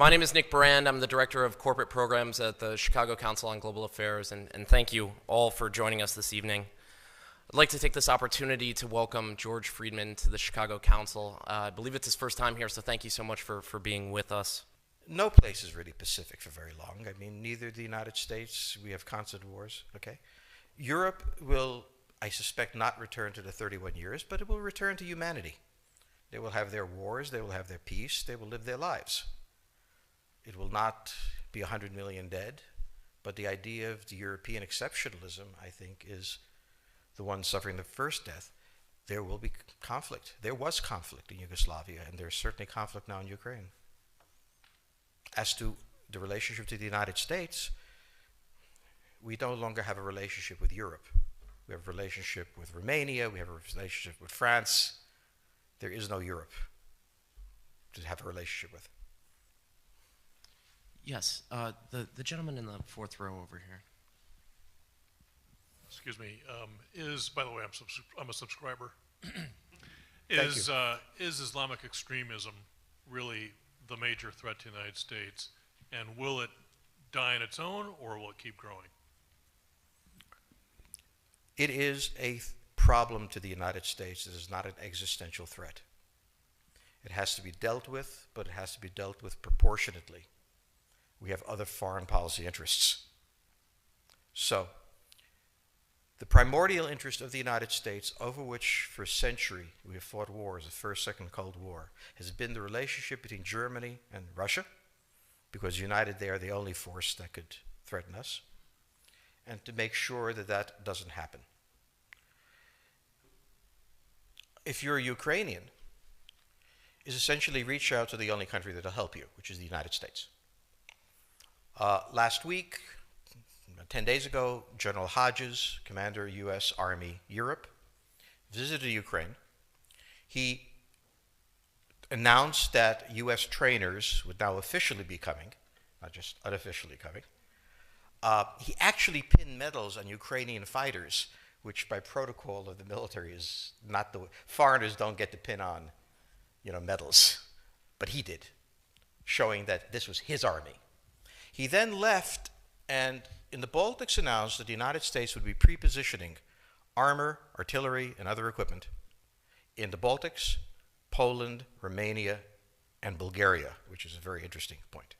My name is Nick Brand. I'm the Director of Corporate Programs at the Chicago Council on Global Affairs, and thank you all for joining us this evening. I'd like to take this opportunity to welcome George Friedman to the Chicago Council. I believe it's his first time here, so thank you so much for being with us. No place is really pacific for very long. I mean, neither the United States, we have constant wars, okay? Europe will, I suspect, not return to the 31 years, but it will return to humanity. They will have their wars, they will have their peace, they will live their lives. It will not be 100 million dead, but the idea of the European exceptionalism, I think, is the one suffering the first death. There will be conflict. There was conflict in Yugoslavia, and there's certainly conflict now in Ukraine. As to the relationship to the United States, we no longer have a relationship with Europe. We have a relationship with Romania, we have a relationship with France. There is no Europe to have a relationship with. Yes, the gentleman in the fourth row over here. Excuse me. By the way, I'm a subscriber. Thank you. Is Islamic extremism really the major threat to the United States, and will it die on its own, or will it keep growing? It is a problem to the United States. It is not an existential threat. It has to be dealt with, but it has to be dealt with proportionately. We have other foreign policy interests. So, the primordial interest of the United States, over which for a century we have fought wars, the First, Second Cold War, has been the relationship between Germany and Russia, because united they are the only force that could threaten us, and to make sure that that doesn't happen. If you're a Ukrainian, is essentially reach out to the only country that will help you, which is the United States. Last week, 10 days ago, General Hodges, Commander U.S. Army Europe, visited Ukraine. He announced that U.S. trainers would now officially be coming, not just unofficially coming. He actually pinned medals on Ukrainian fighters, which by protocol of the military is not the way. Foreigners don't get to pin on, medals, but he did, showing that this was his army. He then left and in the Baltics announced that the United States would be pre-positioning armor, artillery, and other equipment in the Baltics, Poland, Romania, and Bulgaria, which is a very interesting point.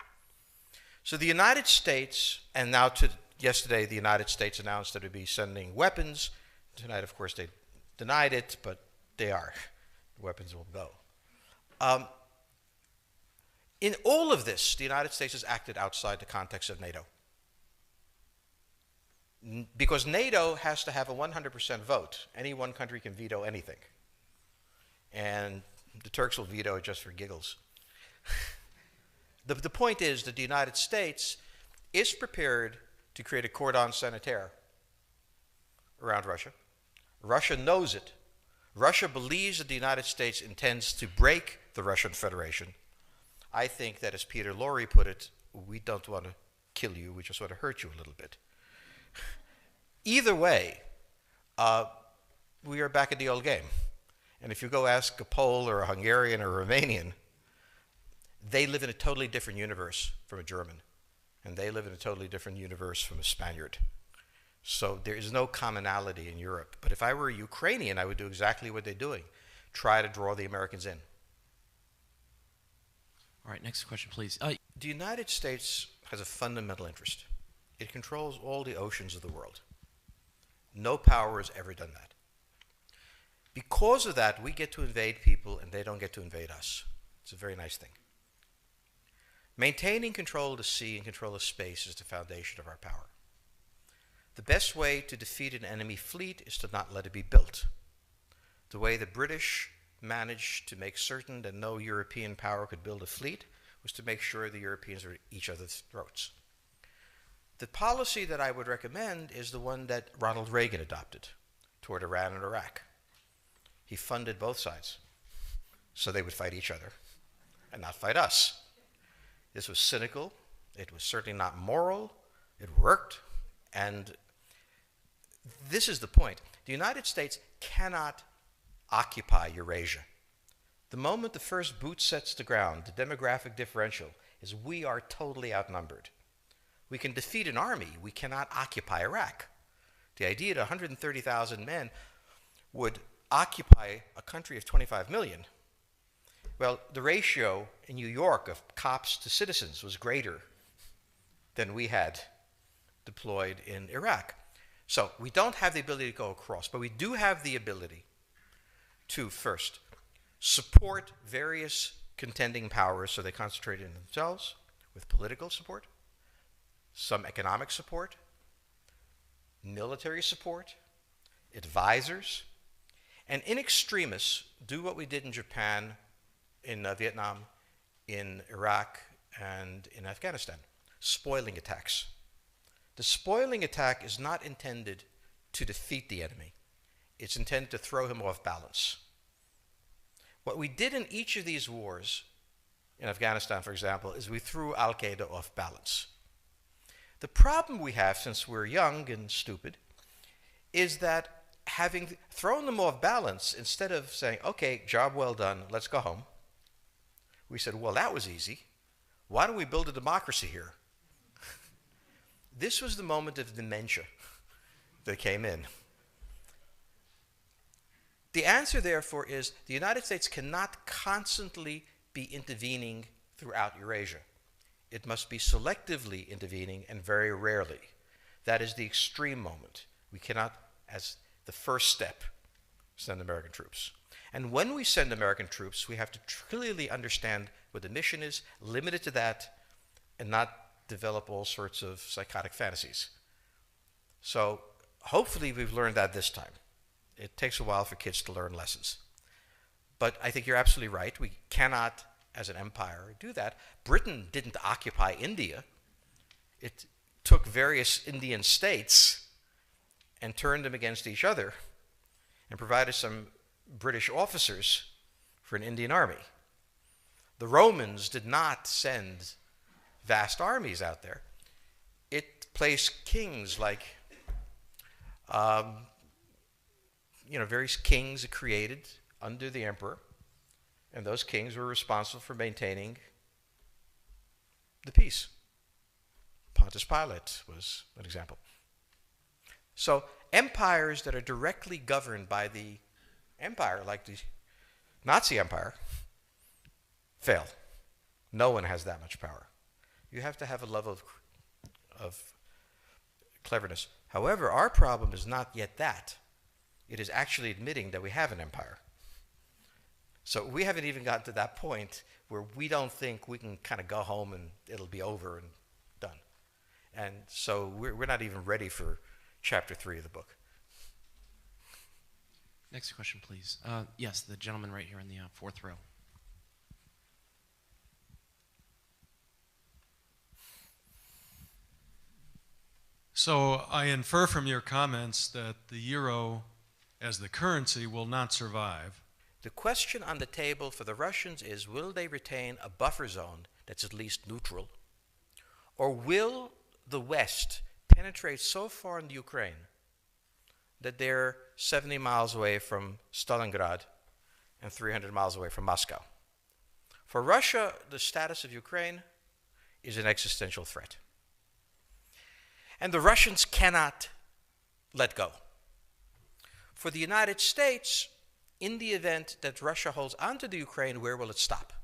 So the United States, and now yesterday the United States announced that it would be sending weapons. Tonight, of course, they denied it, but they are. The weapons will go. In all of this, the United States has acted outside the context of NATO. Because NATO has to have a 100% vote. Any one country can veto anything. And the Turks will veto it just for giggles. The point is that the United States is prepared to create a cordon sanitaire around Russia. Russia knows it. Russia believes that the United States intends to break the Russian Federation. I think that, as Peter Lorre put it, we don't want to kill you, we just want to hurt you a little bit. Either way, we are back at the old game. And if you go ask a Pole or a Hungarian or a Romanian, they live in a totally different universe from a German. And they live in a totally different universe from a Spaniard. So there is no commonality in Europe. But if I were a Ukrainian, I would do exactly what they're doing. Try to draw the Americans in. All right, next question, please. The United States has a fundamental interest. It controls all the oceans of the world. No power has ever done that. Because of that, we get to invade people and they don't get to invade us. It's a very nice thing. Maintaining control of the sea and control of space is the foundation of our power. The best way to defeat an enemy fleet is to not let it be built. The way the British managed to make certain that no European power could build a fleet was to make sure the Europeans were at each other's throats. The policy that I would recommend is the one that Ronald Reagan adopted toward Iran and Iraq. He funded both sides so they would fight each other and not fight us. This was cynical. It was certainly not moral. It worked. And this is the point. The United States cannot occupy Eurasia. The moment the first boot sets the ground, the demographic differential is we are totally outnumbered. We can defeat an army. We cannot occupy Iraq. The idea that 130,000 men would occupy a country of 25 million, well, the ratio in New York of cops to citizens was greater than we had deployed in Iraq. So we don't have the ability to go across, but we do have the ability to, first, support various contending powers so they concentrate in themselves with political support, some economic support, military support, advisors, and in extremis, do what we did in Japan, in Vietnam, in Iraq, and in Afghanistan, spoiling attacks. The spoiling attack is not intended to defeat the enemy. It's intended to throw him off balance. What we did in each of these wars, in Afghanistan, for example, is we threw Al-Qaeda off balance. The problem we have, since we're young and stupid, is that having thrown them off balance, instead of saying, okay, job well done, let's go home, we said, well, that was easy. Why don't we build a democracy here? This was the moment of dementia that came in. The answer, therefore, is the United States cannot constantly be intervening throughout Eurasia. It must be selectively intervening and very rarely. That is the extreme moment. We cannot, as the first step, send American troops. And when we send American troops, we have to clearly understand what the mission is, limit it to that, and not develop all sorts of psychotic fantasies. So hopefully we've learned that this time. It takes a while for kids to learn lessons. But I think you're absolutely right. We cannot, as an empire, do that. Britain didn't occupy India. It took various Indian states and turned them against each other and provided some British officers for an Indian army. The Romans did not send vast armies out there. It placed kings like, various kings it created under the emperor, and those kings were responsible for maintaining the peace. Pontius Pilate was an example. So empires that are directly governed by the empire, like the Nazi Empire, fail. No one has that much power. You have to have a level of cleverness. However, our problem is not yet that. It is actually admitting that we have an empire. So we haven't even gotten to that point where we don't think we can kind of go home and it'll be over and done. And so we're not even ready for chapter 3 of the book. Next question, please. Yes, the gentleman right here in the fourth row. So I infer from your comments that the euro as the currency will not survive. The question on the table for the Russians is, will they retain a buffer zone that's at least neutral? Or will the West penetrate so far into Ukraine that they're 70 miles away from Stalingrad and 300 miles away from Moscow? For Russia, the status of Ukraine is an existential threat. And the Russians cannot let go. For the United States, in the event that Russia holds onto the Ukraine, where will it stop?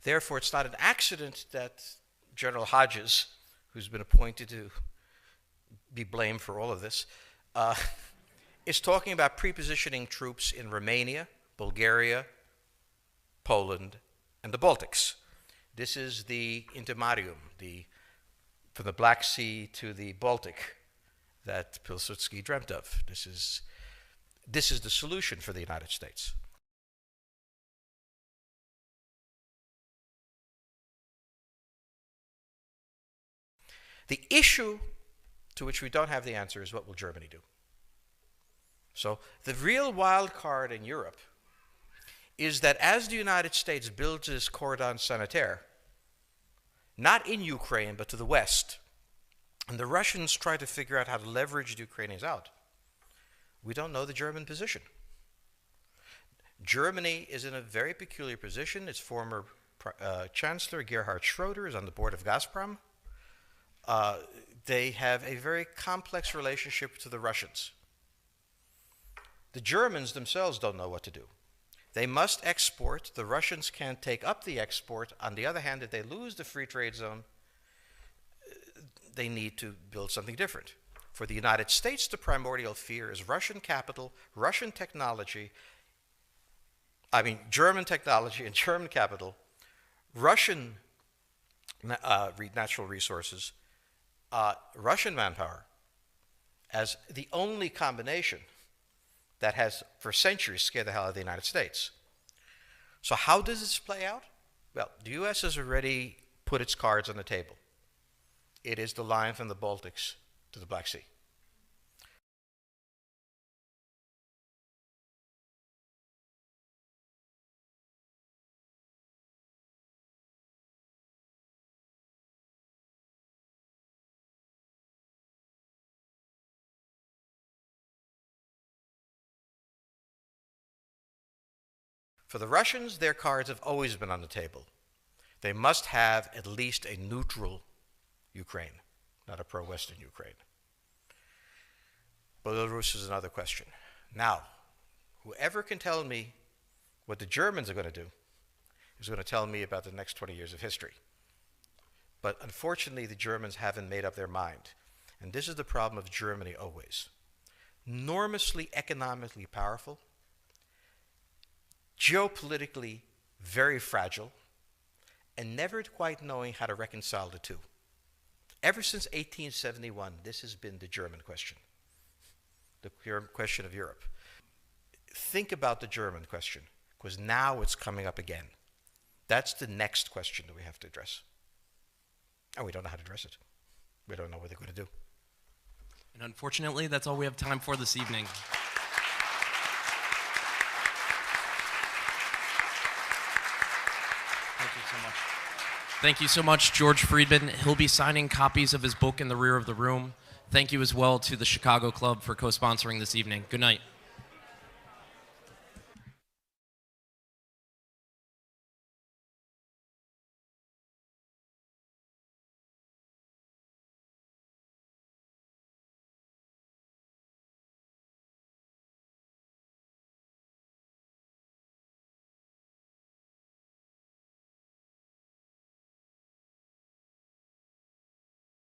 Therefore, it's not an accident that General Hodges, who's been appointed to be blamed for all of this, is talking about prepositioning troops in Romania, Bulgaria, Poland, and the Baltics. This is the intermarium, from the Black Sea to the Baltic, that Pilsudski dreamt of. This is the solution for the United States. The issue to which we don't have the answer is, what will Germany do? So the real wild card in Europe is that as the United States builds this cordon sanitaire, not in Ukraine, but to the west, and the Russians try to figure out how to leverage the Ukrainians out, we don't know the German position. Germany is in a very peculiar position. Its former Chancellor Gerhard Schroeder is on the board of Gazprom. They have a very complex relationship to the Russians. The Germans themselves don't know what to do. They must export. The Russians can't take up the export. On the other hand, if they lose the free trade zone, they need to build something different. For the United States, the primordial fear is Russian capital, Russian technology, German technology and German capital, Russian natural resources, Russian manpower, as the only combination that has for centuries scared the hell out of the United States. So how does this play out? Well, the U.S. has already put its cards on the table. It is the line from the Baltics to the Black Sea. For the Russians, their cards have always been on the table. They must have at least a neutral Ukraine, not a pro-Western Ukraine. Belarus is another question. Now, whoever can tell me what the Germans are going to do is going to tell me about the next 20 years of history. But unfortunately, the Germans haven't made up their mind. And this is the problem of Germany always. Enormously economically powerful, geopolitically very fragile, and never quite knowing how to reconcile the two. Ever since 1871, this has been the German question, the question of Europe. Think about the German question, because now it's coming up again. That's the next question that we have to address. And we don't know how to address it. We don't know what they're going to do. And unfortunately, that's all we have time for this evening. Thank you so much, George Friedman. He'll be signing copies of his book in the rear of the room. Thank you as well to the Chicago Club for co-sponsoring this evening. Good night.